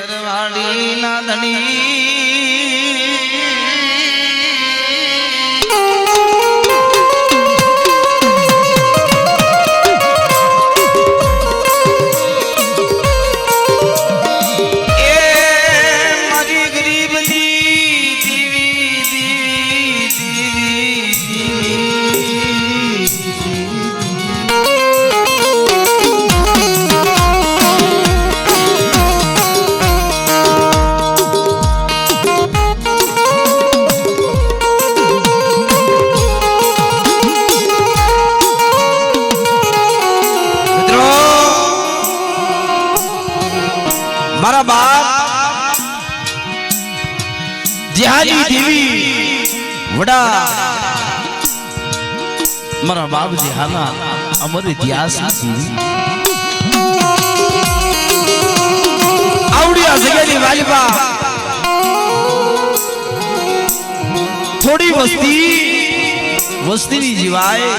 શેરવાડી ના ધણી મારા બાપ જેહાની દેવી વડા મારા બાપ જેહાના અમર ઇતિહાસ આવડિયા જગ્યાની વાલીબા થોડી વસ્તીની જીવાય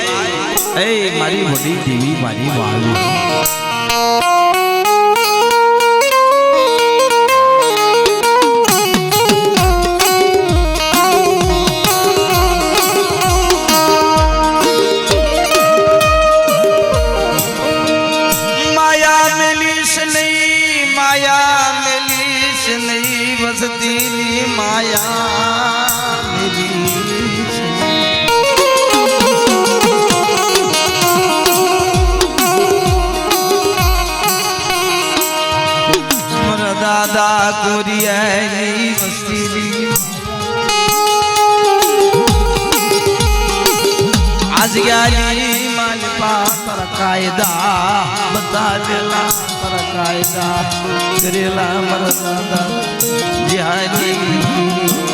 એ મારી વડી દેવી મારી વાલી વસતીની માયા મારા દાદા કોરિયાની વસ્તીની આજ ગાલી માલપા પર કાયદા બતાવેલા પર કાયદા કરેલા મારા દાદા જેહાની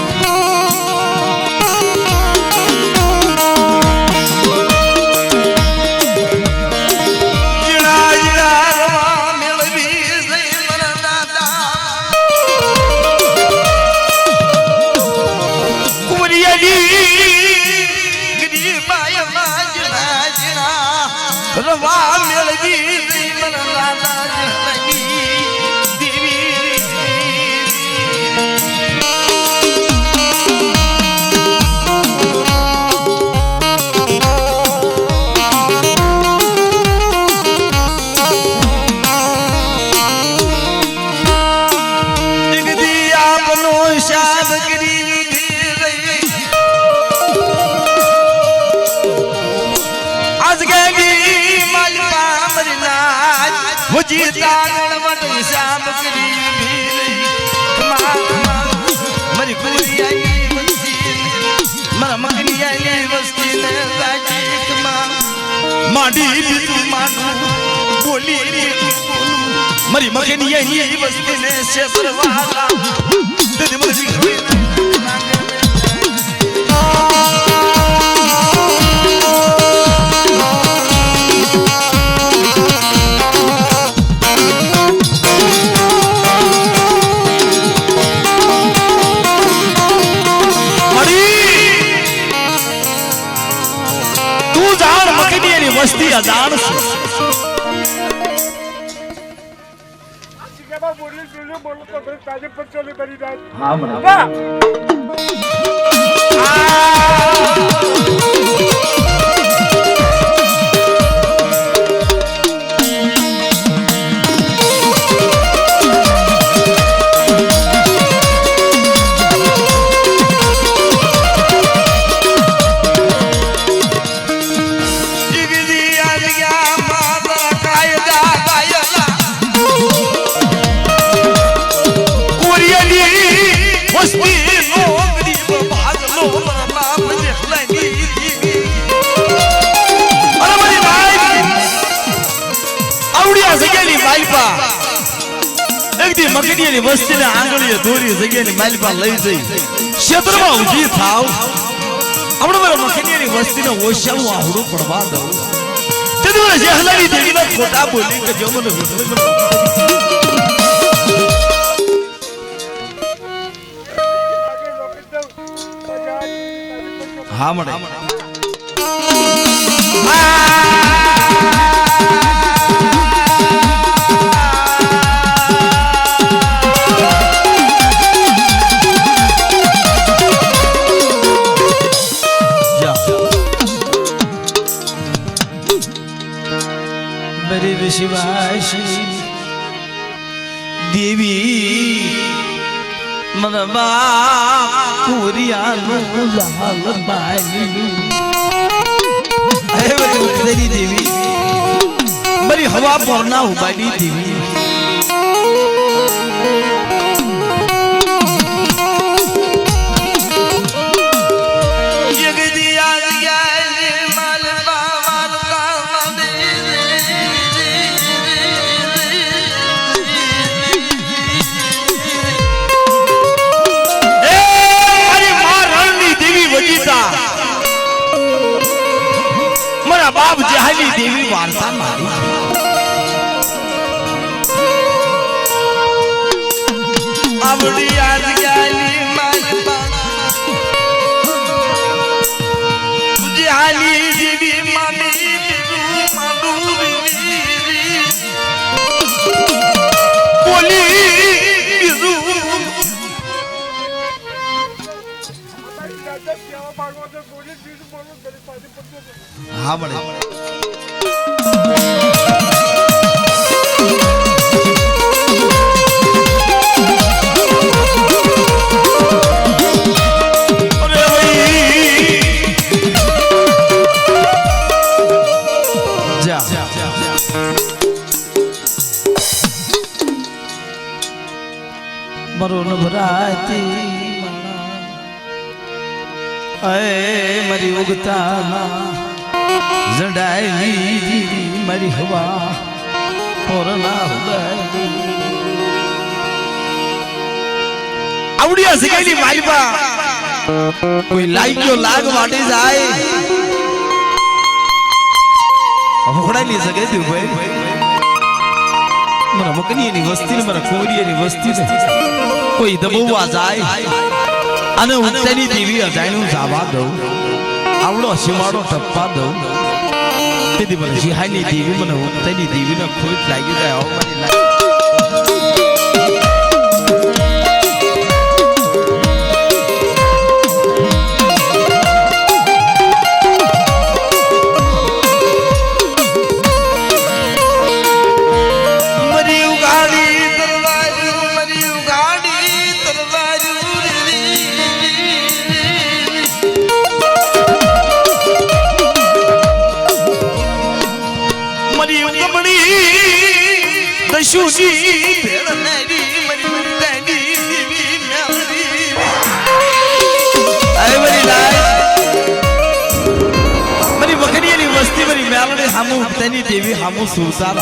રવા મેળવી મનના દેવી જગદી આપનો શાદ કરી मुझे तारण वट हिसाब करी मरी कुरियाई वस्ती मरा मकनियाई वस्ती ने राजी कमा माडी भी मानू बोली मरी मकनियाई वस्ती ने से परवाला दे मरी वस्ती हजार से हाँ बना મકડીની વસ્તીને આંગળીએ દોરી જગ્યાની માલપા લઈ જઈ ક્ષેત્રમાં ઊભી થાવ આપણે મારા મકડીની વસ્તીને ઓછાવું આવડું પડવા દઉં તે દિવસે જેહલાની દેવીના ખોટા બોલી કે જો મને હા મળે मेरी विश्वासी देवी मनवा कुरिया लाल बाई तेरी देवी मेरी हवा बोलना हो बाई देवी बाप जहाली देवी वार्ता मारी आवड़ी आज गाली मानबा जहाली देवी मामी बोली हाँ बड़े मरुन भराती मरी उगता जड़ाई मरी हवा और ना आवड़िया सिखाई मालिबा कोई लाइक जो लाग वाटे जाए होड़ा नहीं सके थी भाई मरा मकनी नहीं वस्ती मरा कोरी नहीं वस्ती कोई दबोवा जाए अने उतनी देवी अजायनु जावा दो आवड़ो शिवाड़ो टप्पा दो तेदी बोले जिहानी देवी मने उतनी देवी ने खोट लागी जाए ओ मने शुजी भेड़ नदी मरी मरी देवी मेरी अरे मरी लाय मरी बकरी वाली वस्ती मरी मेलने हमू तनी देवी हमू सुरसार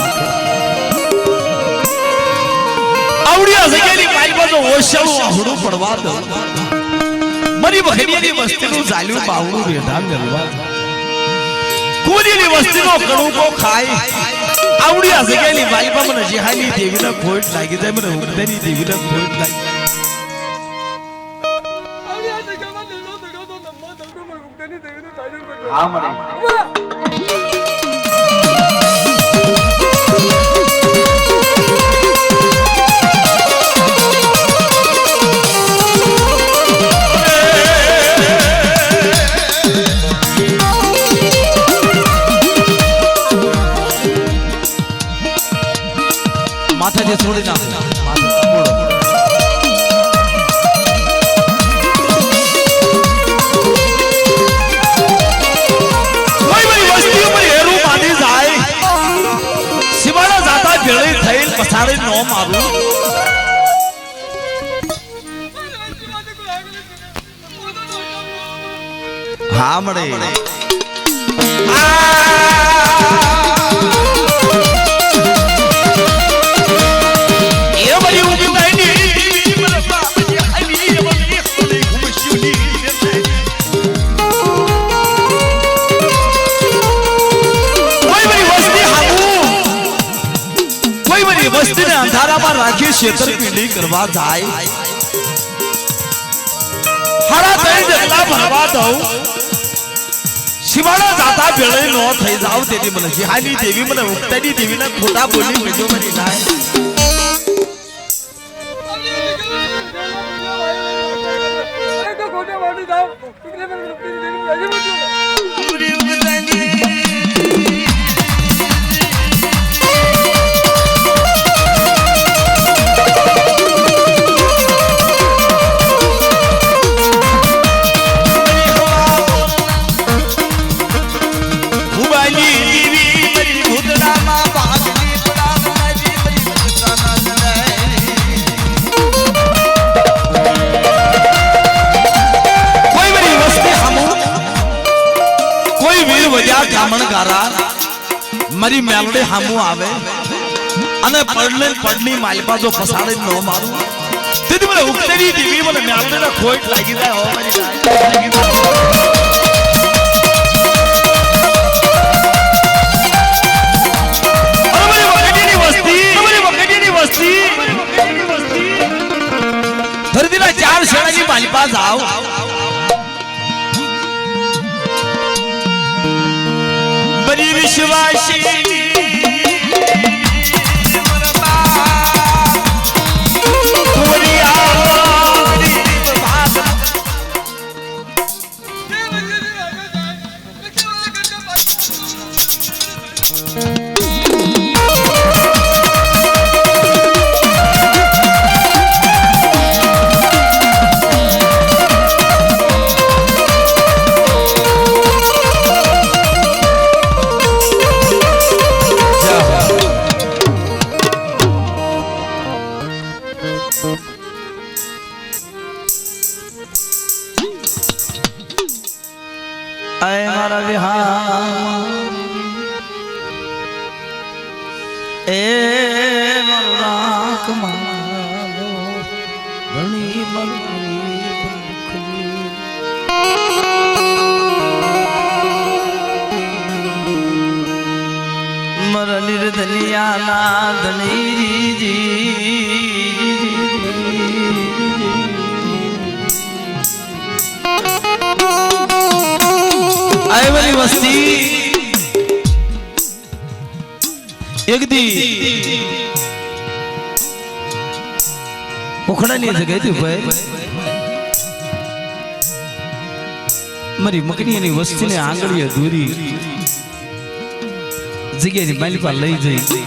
आवड़िया सगेली मालबा तो ओशव हुडू पड़वा दो मरी बकरी वाली वस्ती नु जालू बावड़ू रेडान गलवा कोली वाली वस्ती नो कड़ू को खाए आवड़िया सगेली मालिबा मन जिहाली देवी ना खोट लागी जाय मन उतनी देवी ना खोट लागी आवड़िया सगेली देवी तो नम्मा दगडो मन उतनी देवी ना टाइजन कर हां मरे माथा जे छोड़ी ना कोई बड़ी वस्ती पर हेरू बांधी जाए शिवाड़ा जाता भेड़े थैल पसारे नो मारू हाँ मड़े वस्ती ने अंधारा में राखी क्षेत्र पीढ़ी करवा जाए हरा तय जगला भरवा दो शिवाड़ा जाता भेड़े नो थई जाव तेरी मन जिहानी देवी मन उक्तनी देवी ने खोटा बोली मुझो मरी नाय तो खोटे वाली जाओ कितने में देवी पूरी उगतानी મારી મેલડી હામું આવે અને પડની માલપા જો પસાડી ન મારું તેથી મને ઉકતરી દીવી મને મેલડીને ખોટ લાગી જાય હો મારી લાગી ધરતીના ચાર શેણાની માલપા જાવ બની વિશ્વાસી વસ્તી એક દી ઉખડાની જગ્યાએ થી ભાઈ મારી મકનીની વસ્તીને આંગળીએ દૂરી જગ્યાની માલિકા લઈ જઈ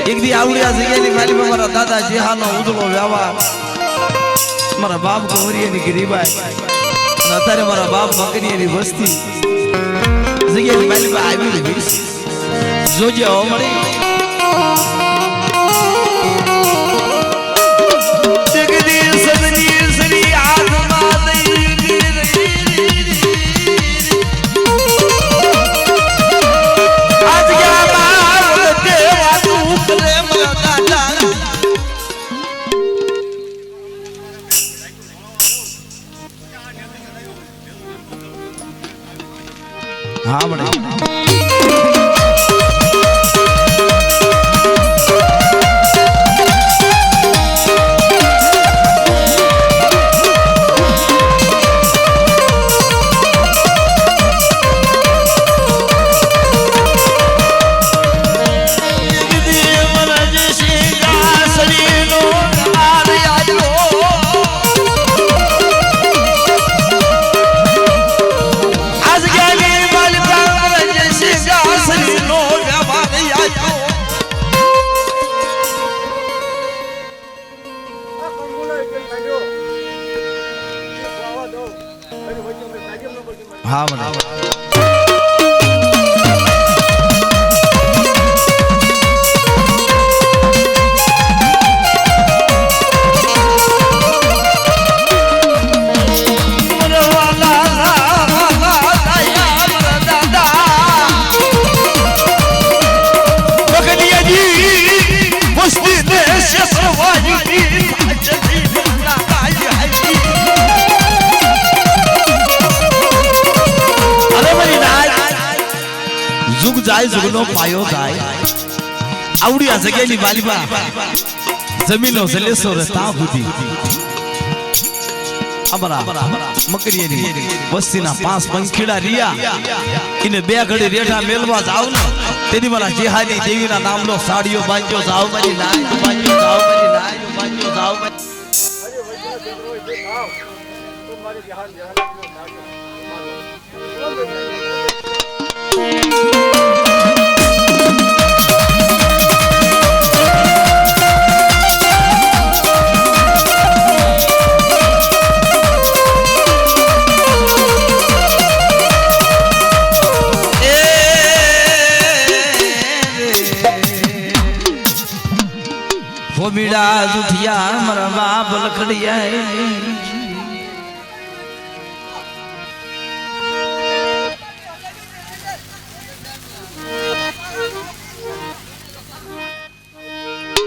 એક દી આવડિયા જગ્યાની માલી મારા દાદા જેહાનો ઉજળો વ્યવહાર મારા બાપ ગોરીની ગરીબાઈ અને અત્યારે મારા બાપ મકનીની વસ્તી જગ્યાની માલી આવી રહી જોજે હો મળી જગદીશ સદની સરી આત્મા हाँ बड़े हाँ जुग जाय जुगनो पायो जाय आवडी आ जगेली बालिबा जमीनो जलेसो रता हुदी अमरा मकरियेनी वस्तीना 5 पंखीड़ा रिया इने बे घड़ी रेठा मेलवा जाव न तेनी मला जेहानी देवीना नामनो साड़ियो बांजो जाव मरी नाय बांजो जाव मरी नाय बांजो जाव मरी तुम्हारी जहान मीड़ा जुठिया मरा बाप लखड़िया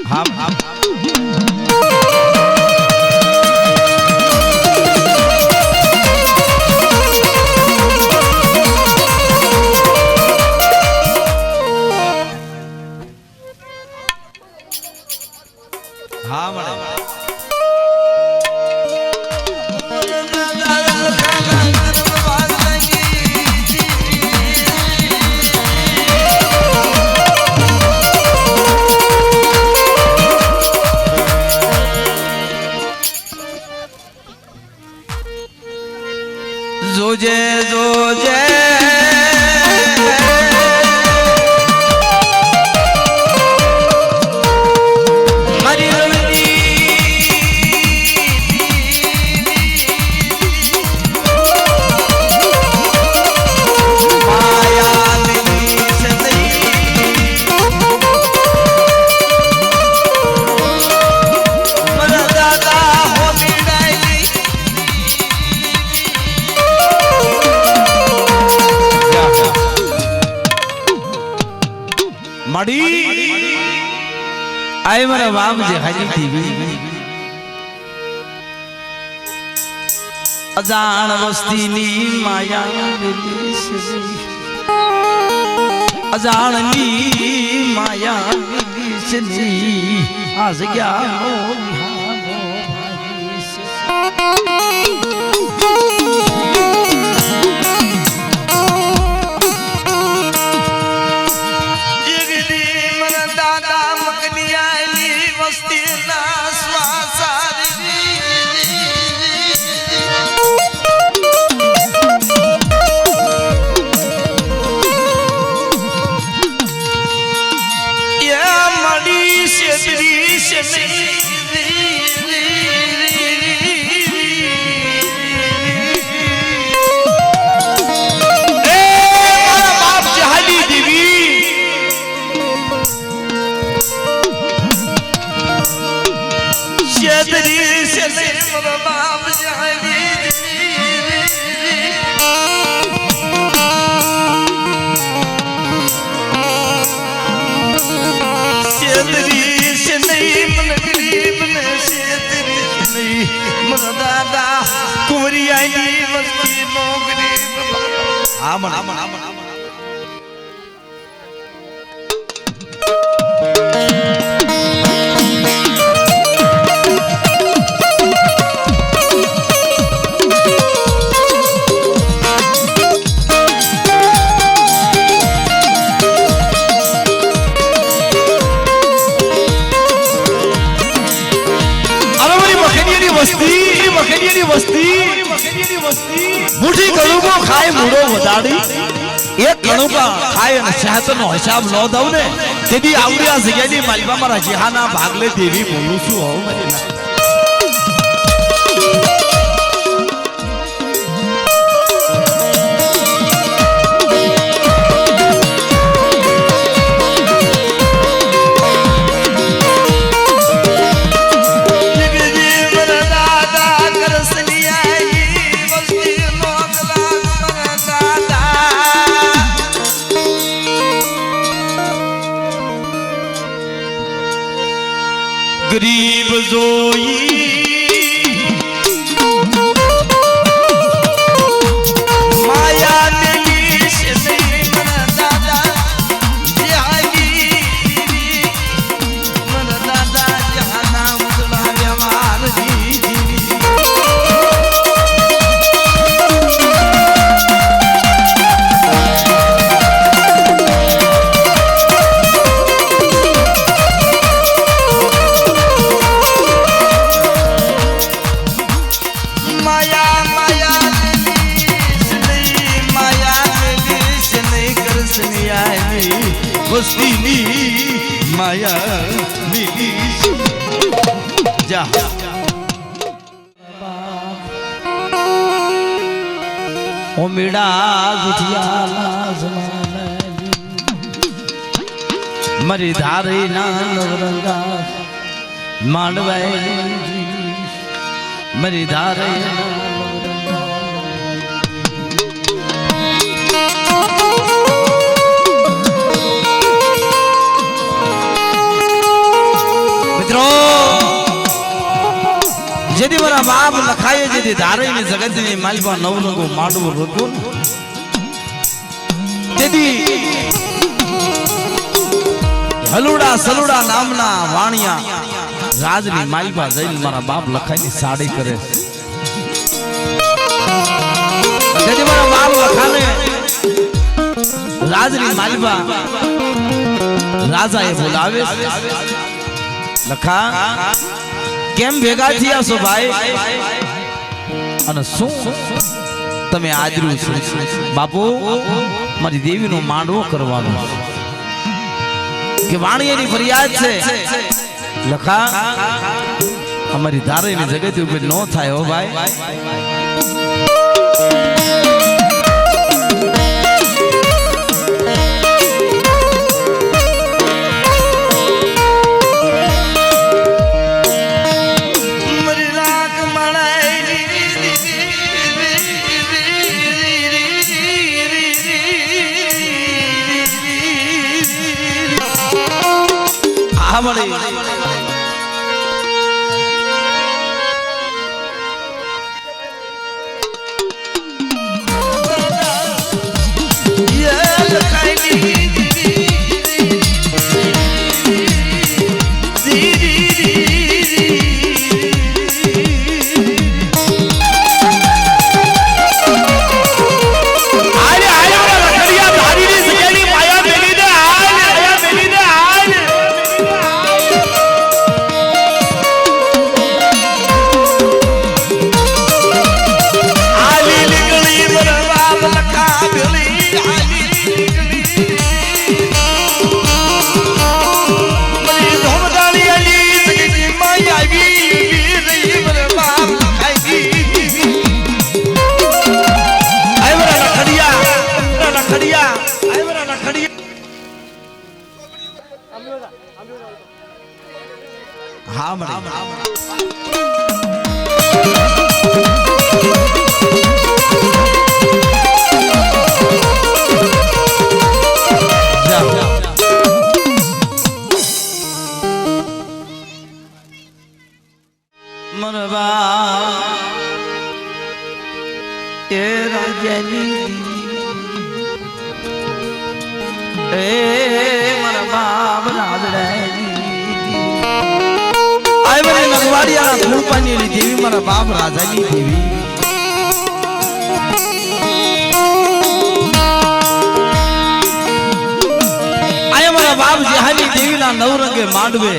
हम हाँ मरे जोजे जोजे मड़ी आए मरा बाप जे हाजी टीवी अजान वस्ती नी माया अजान नी माया आज क्या दादा कुंवरी आई वस्ती नौकरी आमन मुठी कणुको खाए मुड़ो वदाड़ी एक कणुका खाए न शहतनो हिसाब न दऊ ने तेदी आवडिया जग्यानी मालबा मारा जेहाना भागले देवी बोलू छु हो मरीना गरीब जोई જા ઓમીડા ગુઠિયાલા જમાને મરી ધારી ના નવરંગા માંડવાય મરી ધારે મિત્રો જેથી મારા બાપ લખાય જેથી ધારે ની જગત ની માલપા નવરંગો માંડવું રોતું તેથી હલુડા સલુડા નામના વાણિયા રાજની માલપા જઈને મારા બાપ લખાઈની સાડી કરે જેથી મારા બાપ લખાને રાજની માલપા રાજાએ બોલાવે લખા કેમ ભેગા થયા છો ભાઈ અને શું તમે આદરું છો બાપુ મારી દેવીનો માંડવો કરવાનો કે વાણિયાની ફરિયાદ છે લખા અમારી ધારેની જગત ઉપર ન થાય હો ભાઈ હા મરવા એ રાજાની એ મરવા રાજરાની આયવરે નગવાડિયા કુળપાની દેવી મારા બાપ રાજાની દેવી આય મારા બાપ જહાની દેવીના નવરંગે માંડવે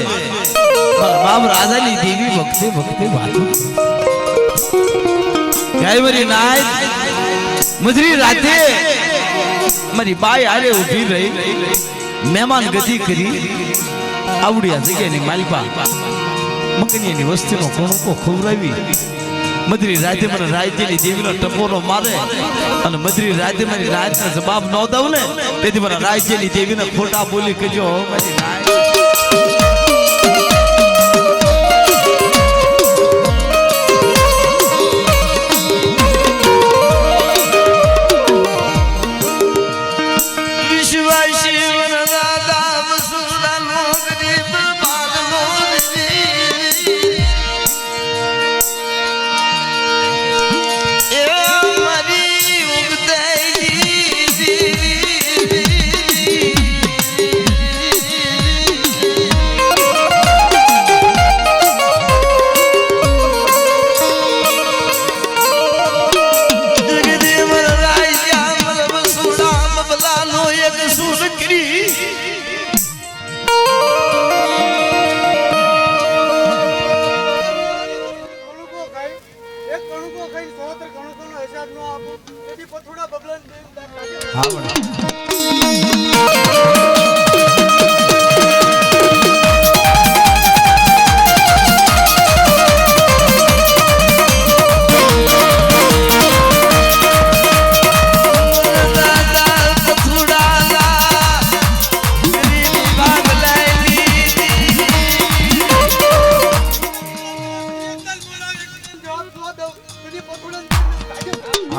મારા બાપ રાજાની દેવી ભક્તિ ભક્તિ વાતો આયવરી નાય મજરી રાતે મારી બાઈ આરે ઊભી રહી મહેમાન ગતિ કરી આવડિયા જગ્યાની માલપા મગનીની વસ્તીનો કોણકો ખવરાવી મધરી રાતે મને રાજ્યની દેવીનો ટપોરો મારે અને મધરી રાતે મારી રાજનો જવાબ ન દઉં ને તેથી મને રાજ્યની દેવીને ખોટા બોલી કહેજો મારી રાજ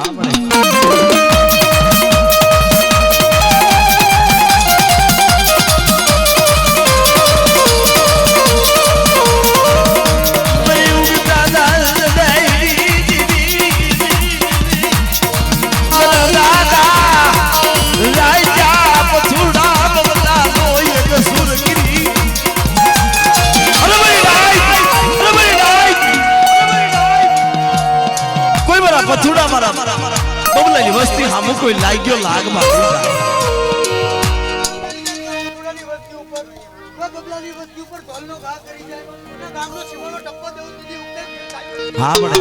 હા મળે પથુડા મારા બબલાની વસ્તી હામુ કોઈ લાગ્યો લાગ મારી બબલાની વસ્તી ઉપર ઢોલનો ઘા કરી જાય અને ગામનો સીમાનો ટપ્પો દેવું સુધી ઉઠે હા બડે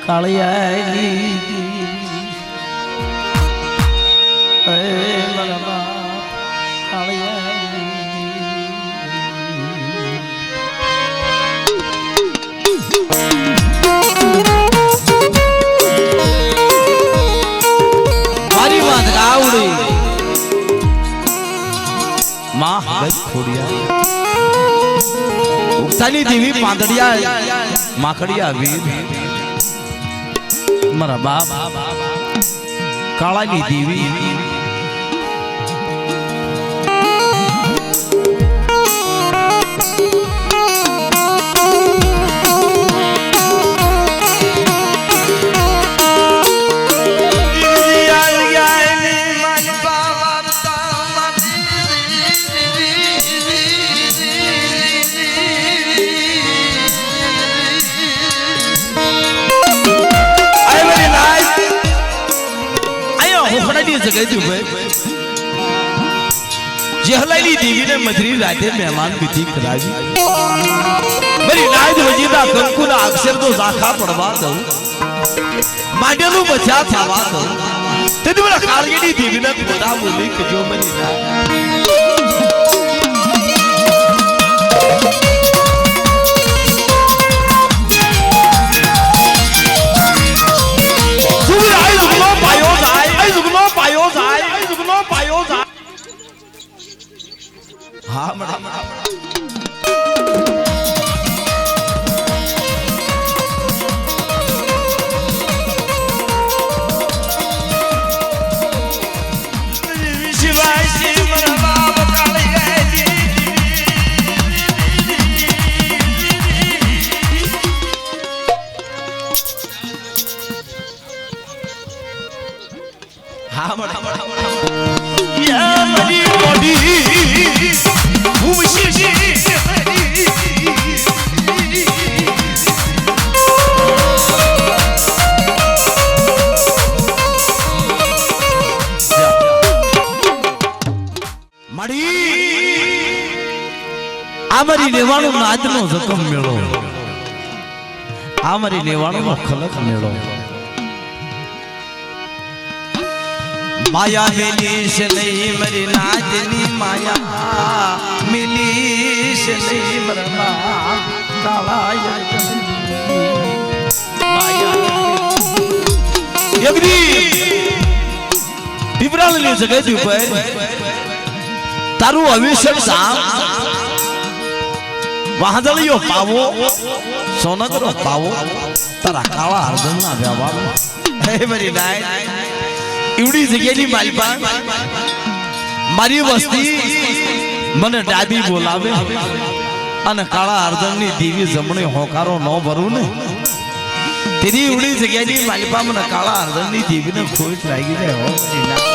કાળિયાની મારી વાત ગાવડી માં ગઈ ખોડિયા ઉગતાની દેવી પાંદડિયા માખડિયા વીર મારા બાપ કાળાની દેવી જેહલાઈની દેવીને મધરી રાતે મહેમાન વિધિ કરાવી મારી નાદ વજીદા કંકુના અક્ષર તો ઝાખા પડવા દઉં માગેલું બચા થવા દઉં તેથી મને કાળગીની દેવીને ખોટા બોલી કે જો મારી નાદ હા મડા હા મડા યા મરી બોડી આમરી લેવાનો નાદનો જખમ મેળો આમરી લેવાનો ખલક મેળો માયા મિલીશ નહીં મરી નાદની માયા મિલીશ નહીં મરમા કાળાય માયા યગરી વિવરાળની જગત ઉપર તારું અવિષમ સામ વાદળિયો પાવો સોનગરો પાવો તારા કાળા હરદમના વ્યવહાર હે મરી નાય એવડી જગ્યાની માલપા મારી વસ્તી મને ડાબી બોલાવે અને કાળા હરદમની દેવી જમણી હોકારો ન ભરું ને તેની એવડી જગ્યાની માલપા મને કાળા હરદમની દેવીને ખોટ લાગી જાય હો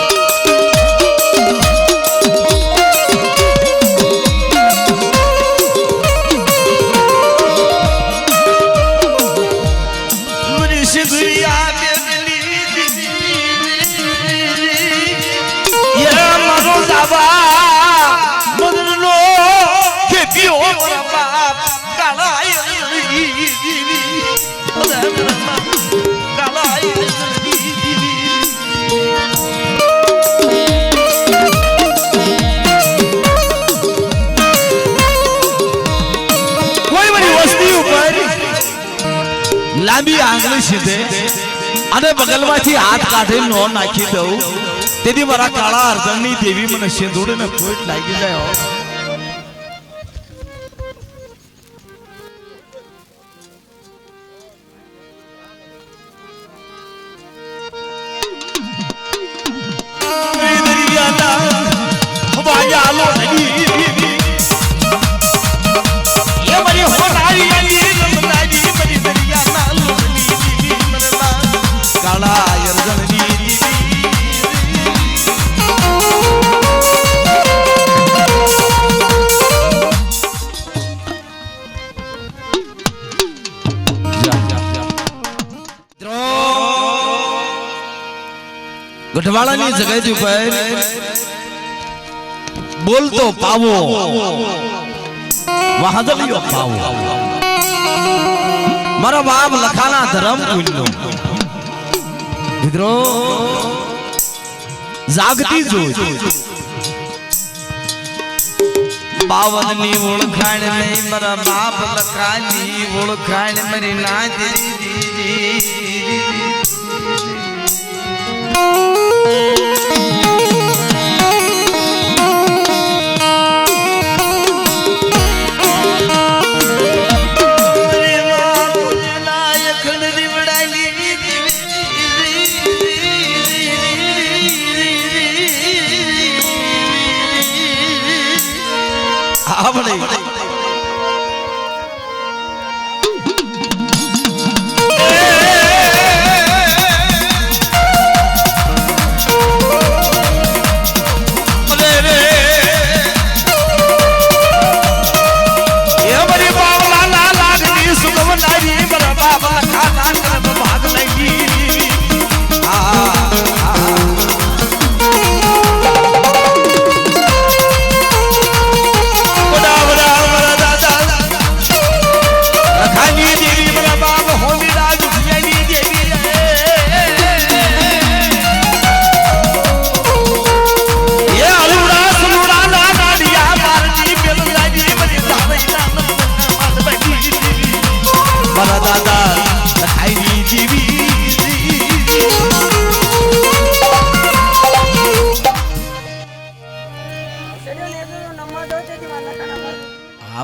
લાંબી આંગળી સીધે અને બગલમાંથી હાથ કાઢી નો નાખી દઉં તેથી મારા કાળા અર્જણની દેવી મને સિંદૂરને ખોટ લાગી જાય હો. ગઢવાળાની જગ્યાથી ઉપર બોલતો પાવો વાહદલિયો પાવો મારા બાપ લખાના ધર્મ કુંજનો મિત્રો જાગતી જોઈ બાવનની ઓળખાણ નહીં મારા બાપ લખાની ઓળખાણ મારી નાદરી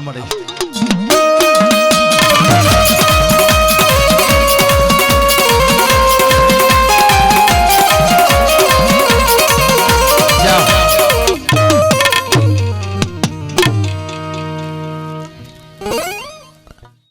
મળે